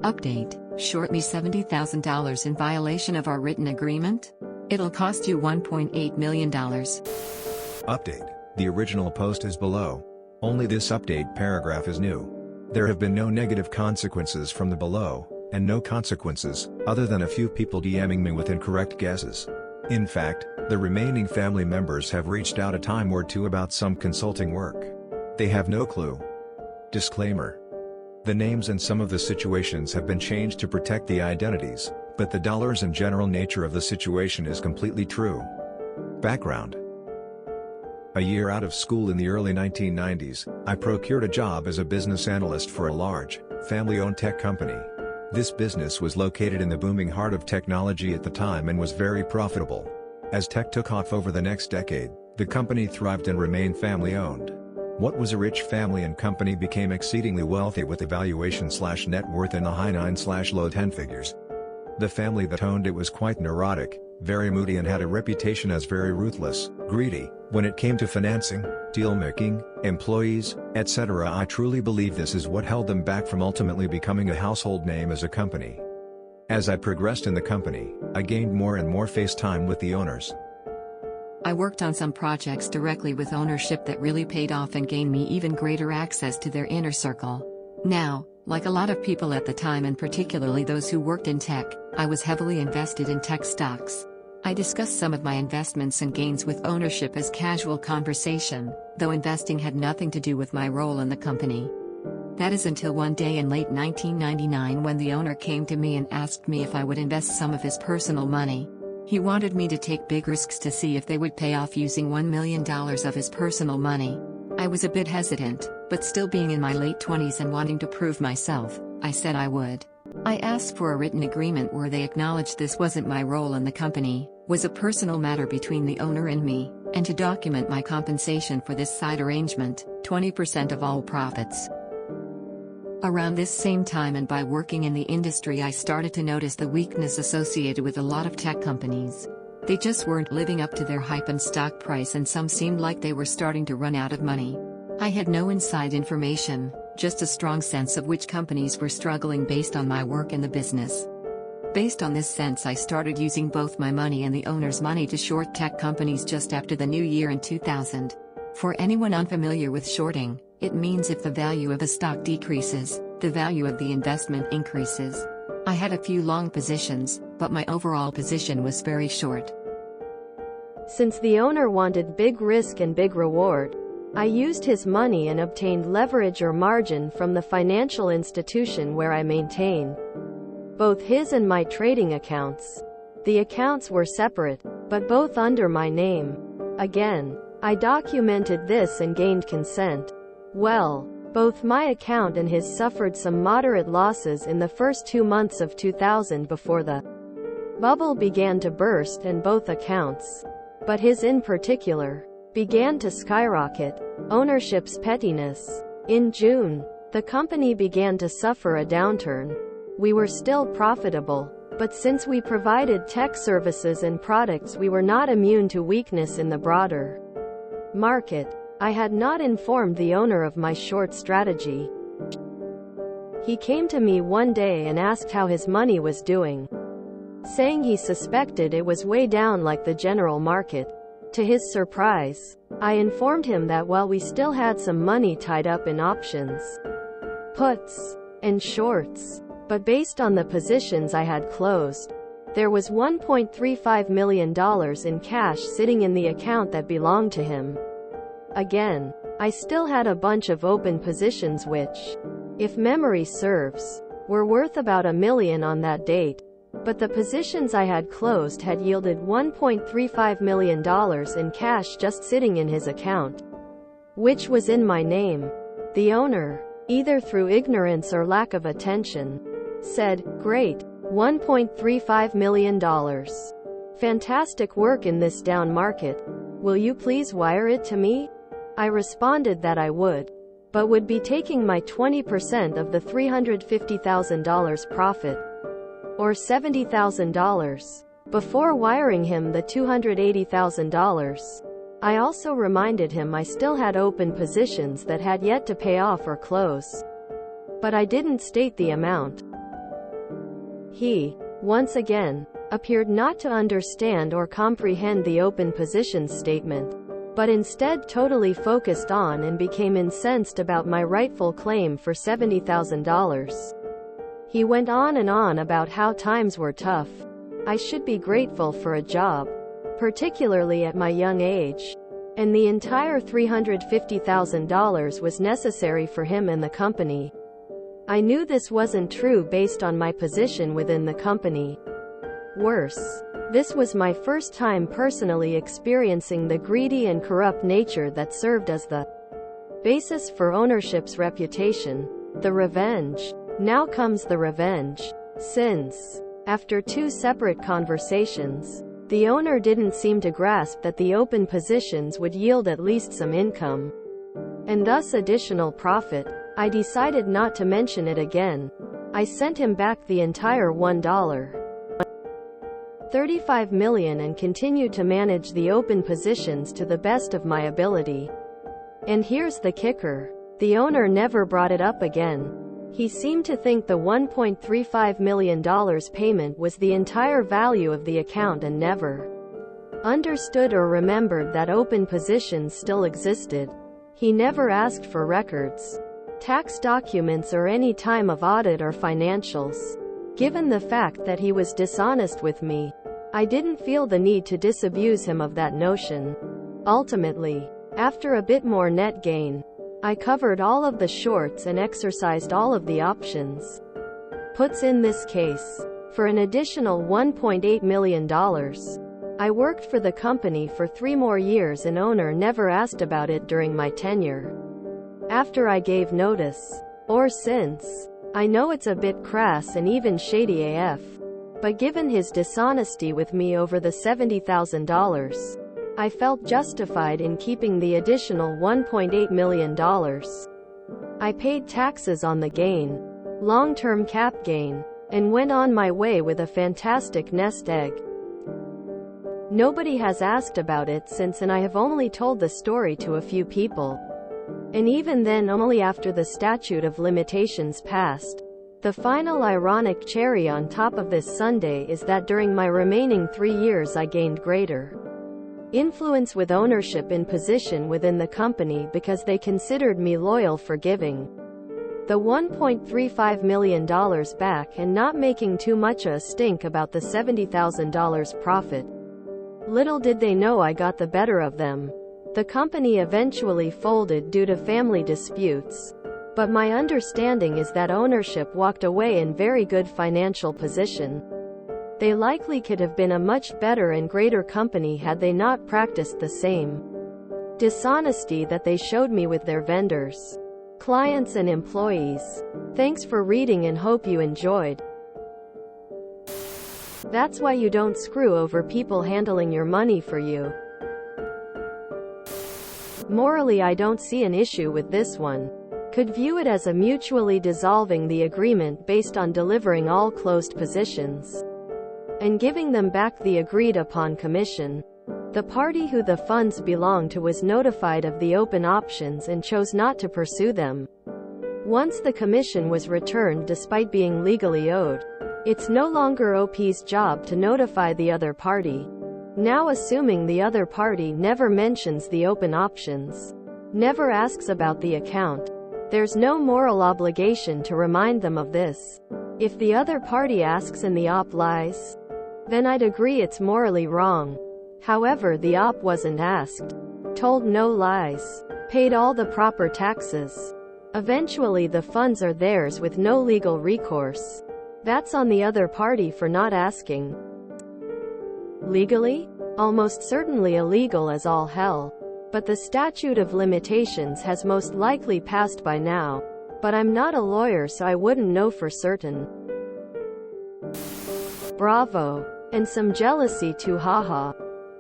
Update, short me $70,000 in violation of our written agreement? It'll cost you $1.8 million. Update, the original post is below. Only this update paragraph is new. There have been no negative consequences from the below, and no consequences, other than a few people DMing me with incorrect guesses. In fact, the remaining family members have reached out a time or two about some consulting work. They have no clue. Disclaimer. The names and some of the situations have been changed to protect the identities, but the dollars and general nature of the situation is completely true. Background. A year out of school in the early 1990s, I procured a job as a business analyst for a large, family-owned tech company. This business was located in the booming heart of technology at the time and was very profitable. As tech took off over the next decade, the company thrived and remained family-owned. What was a rich family and company became exceedingly wealthy with a valuation/net worth in the high 9/low 10 figures. The family that owned it was quite neurotic, very moody and had a reputation as very ruthless, greedy, when it came to financing, deal-making, employees, etc. I truly believe this is what held them back from ultimately becoming a household name as a company. As I progressed in the company, I gained more and more face time with the owners. I worked on some projects directly with ownership that really paid off and gained me even greater access to their inner circle. Now, like a lot of people at the time and particularly those who worked in tech, I was heavily invested in tech stocks. I discussed some of my investments and gains with ownership as casual conversation, though investing had nothing to do with my role in the company. That is until one day in late 1999 when the owner came to me and asked me if I would invest some of his personal money. He wanted me to take big risks to see if they would pay off using $1 million of his personal money. I was a bit hesitant, but still being in my late 20s and wanting to prove myself, I said I would. I asked for a written agreement where they acknowledged this wasn't my role in the company, was a personal matter between the owner and me, and to document my compensation for this side arrangement, 20% of all profits. Around this same time and by working in the industry, I started to notice the weakness associated with a lot of tech companies. They just weren't living up to their hype and stock price, and some seemed like they were starting to run out of money. I had no inside information, just a strong sense of which companies were struggling based on my work in the business. Based on this sense, I started using both my money and the owner's money to short tech companies just after the new year in 2000. For anyone unfamiliar with shorting, it means if the value of a stock decreases, the value of the investment increases. I had a few long positions, but my overall position was very short. Since the owner wanted big risk and big reward, I used his money and obtained leverage or margin from the financial institution where I maintain both his and my trading accounts. The accounts were separate, but both under my name. Again, I documented this and gained consent. Well, both my account and his suffered some moderate losses in the first 2 months of 2000 before the bubble began to burst, and both accounts, but his in particular, began to skyrocket. Ownership's pettiness. In June, the company began to suffer a downturn. We were still profitable, but since we provided tech services and products, we were not immune to weakness in the broader market. I had not informed the owner of my short strategy. He came to me one day and asked how his money was doing, saying he suspected it was way down like the general market. To his surprise, I informed him that while we still had some money tied up in options, puts, and shorts, but based on the positions I had closed, there was $1.35 million in cash sitting in the account that belonged to him. Again, I still had a bunch of open positions which, if memory serves, were worth about $1 million on that date, but the positions I had closed had yielded $1.35 million in cash just sitting in his account, which was in my name. The owner, either through ignorance or lack of attention, said, "Great, $1.35 million. Fantastic work in this down market. Will you please wire it to me?" I responded that I would, but would be taking my 20% of the $350,000 profit, or $70,000, before wiring him the $280,000. I also reminded him I still had open positions that had yet to pay off or close, but I didn't state the amount. He, once again, appeared not to understand or comprehend the open positions statement, but instead totally focused on and became incensed about my rightful claim for $70,000. He went on and on about how times were tough. I should be grateful for a job, particularly at my young age, and the entire $350,000 was necessary for him and the company. I knew this wasn't true based on my position within the company. Worse, this was my first time personally experiencing the greedy and corrupt nature that served as the basis for ownership's reputation. The revenge. Now comes the revenge. Since, after 2 separate conversations, the owner didn't seem to grasp that the open positions would yield at least some income, and thus additional profit, I decided not to mention it again. I sent him back the entire $1.35 million and continued to manage the open positions to the best of my ability. And here's the kicker. The owner never brought it up again. He seemed to think the $1.35 million payment was the entire value of the account and never understood or remembered that open positions still existed. He never asked for records, tax documents or any time of audit or financials. Given the fact that he was dishonest with me, I didn't feel the need to disabuse him of that notion. Ultimately, after a bit more net gain, I covered all of the shorts and exercised all of the options. Puts in this case, for an additional $1.8 million. I worked for the company for 3 more years and owner never asked about it during my tenure. After I gave notice, or since, I know it's a bit crass and even shady AF, but given his dishonesty with me over the $70,000, I felt justified in keeping the additional $1.8 million. I paid taxes on the gain, long-term cap gain, and went on my way with a fantastic nest egg. Nobody has asked about it since, and I have only told the story to a few people. And even then only after the statute of limitations passed. The final ironic cherry on top of this sundae is that during my remaining 3 years I gained greater influence with ownership in position within the company because they considered me loyal for giving the $1.35 million back and not making too much a stink about the $70,000 profit. Little did they know I got the better of them. The company eventually folded due to family disputes, but my understanding is that ownership walked away in very good financial position. They likely could have been a much better and greater company had they not practiced the same dishonesty that they showed me with their vendors, clients and employees. Thanks for reading and hope you enjoyed. That's why you don't screw over people handling your money for you. Morally, I don't see an issue with this one. Could view it as a mutually dissolving the agreement based on delivering all closed positions and giving them back the agreed upon commission. The party who the funds belong to was notified of the open options and chose not to pursue them. Once the commission was returned despite being legally owed, it's no longer OP's job to notify the other party. Now, assuming the other party never mentions the open options, never asks about the account, there's no moral obligation to remind them of this. If the other party asks and the op lies, then I'd agree it's morally wrong. However, the op wasn't asked, told no lies, paid all the proper taxes. Eventually the funds are theirs with no legal recourse. That's on the other party for not asking. Legally? Almost certainly illegal as all hell. But the statute of limitations has most likely passed by now. But I'm not a lawyer, so I wouldn't know for certain. Bravo. And some jealousy too, haha.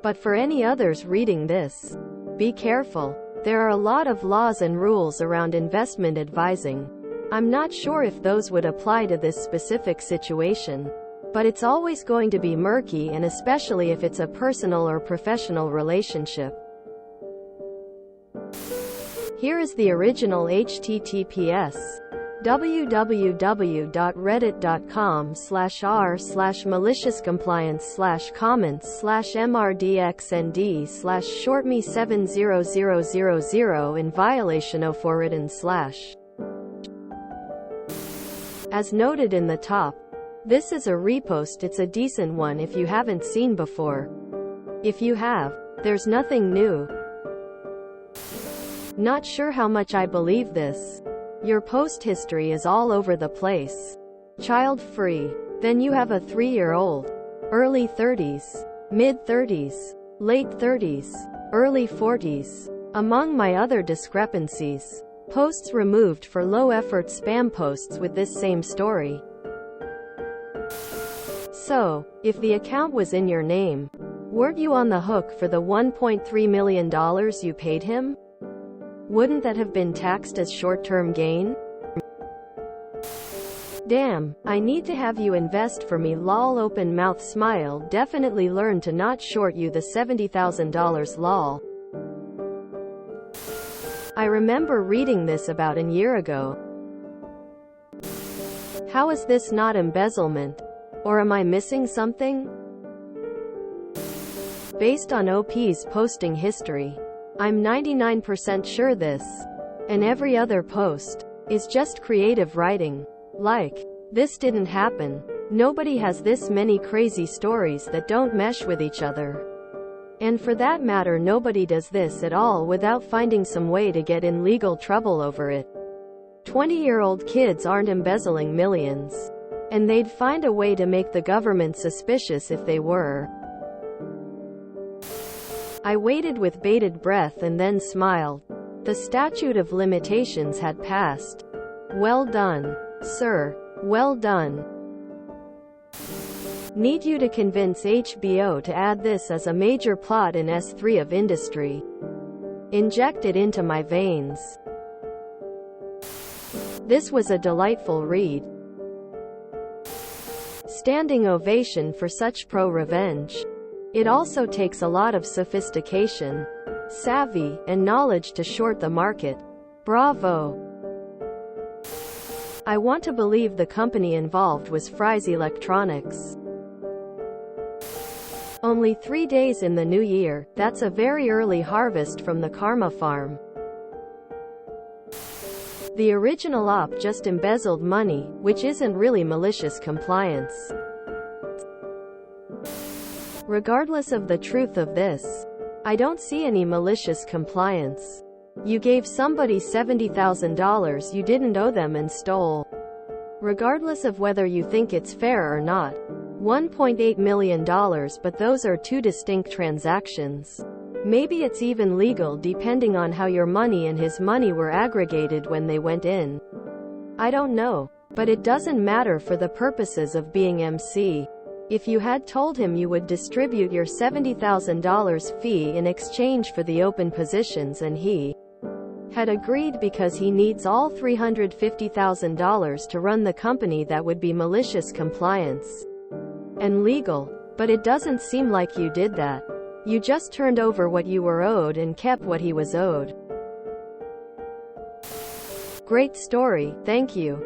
But for any others reading this, be careful. There are a lot of laws and rules around investment advising. I'm not sure if those would apply to this specific situation. But it's always going to be murky, and especially if it's a personal or professional relationship. Here is the original HTTPS. www.reddit.com/r/malicious compliance/comments/mrdxnd/shortme70000 in violation of forwardin/. As noted in the top, this is a repost. It's a decent one if you haven't seen before. If you have, there's nothing new. Not sure how much I believe this. Your post history is all over the place. Child free. Then you have a 3-year-old. Early 30s. Mid 30s. Late 30s. Early 40s. Among my other discrepancies. Posts removed for low-effort spam posts with this same story. So, if the account was in your name, weren't you on the hook for the $1.3 million you paid him? Wouldn't that have been taxed as short-term gain? Damn, I need to have you invest for me lol open mouth smile definitely learn to not short you the $70,000 lol. I remember reading this about a year ago. How is this not embezzlement? Or am I missing something? Based on OP's posting history, I'm 99% sure this, and every other post, is just creative writing. Like, this didn't happen. Nobody has this many crazy stories that don't mesh with each other. And for that matter, nobody does this at all without finding some way to get in legal trouble over it. 20-year-old kids aren't embezzling millions. And they'd find a way to make the government suspicious if they were. I waited with bated breath and then smiled. The statute of limitations had passed. Well done, sir. Well done. Need you to convince HBO to add this as a major plot in S3 of industry. Inject it into my veins. This was a delightful read. Standing ovation for such pro-revenge. It also takes a lot of sophistication, savvy, and knowledge to short the market. Bravo. I want to believe the company involved was Fry's Electronics. Only 3 days in the new year, that's a very early harvest from the Karma farm. The original op just embezzled money, which isn't really malicious compliance. Regardless of the truth of this, I don't see any malicious compliance. You gave somebody $70,000 you didn't owe them and stole. Regardless of whether you think it's fair or not. $1.8 million, but those are two distinct transactions. Maybe it's even legal depending on how your money and his money were aggregated when they went in. I don't know. But it doesn't matter for the purposes of being MC. If you had told him you would distribute your $70,000 fee in exchange for the open positions and he had agreed because he needs all $350,000 to run the company, that would be malicious compliance and legal. But it doesn't seem like you did that. You just turned over what you were owed and kept what he was owed. Great story, thank you.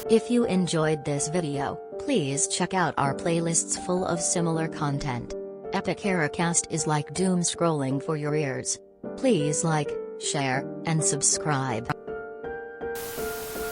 If you enjoyed this video, please check out our playlists full of similar content. Epic Eracast is like doom scrolling for your ears. Please like, share, and subscribe.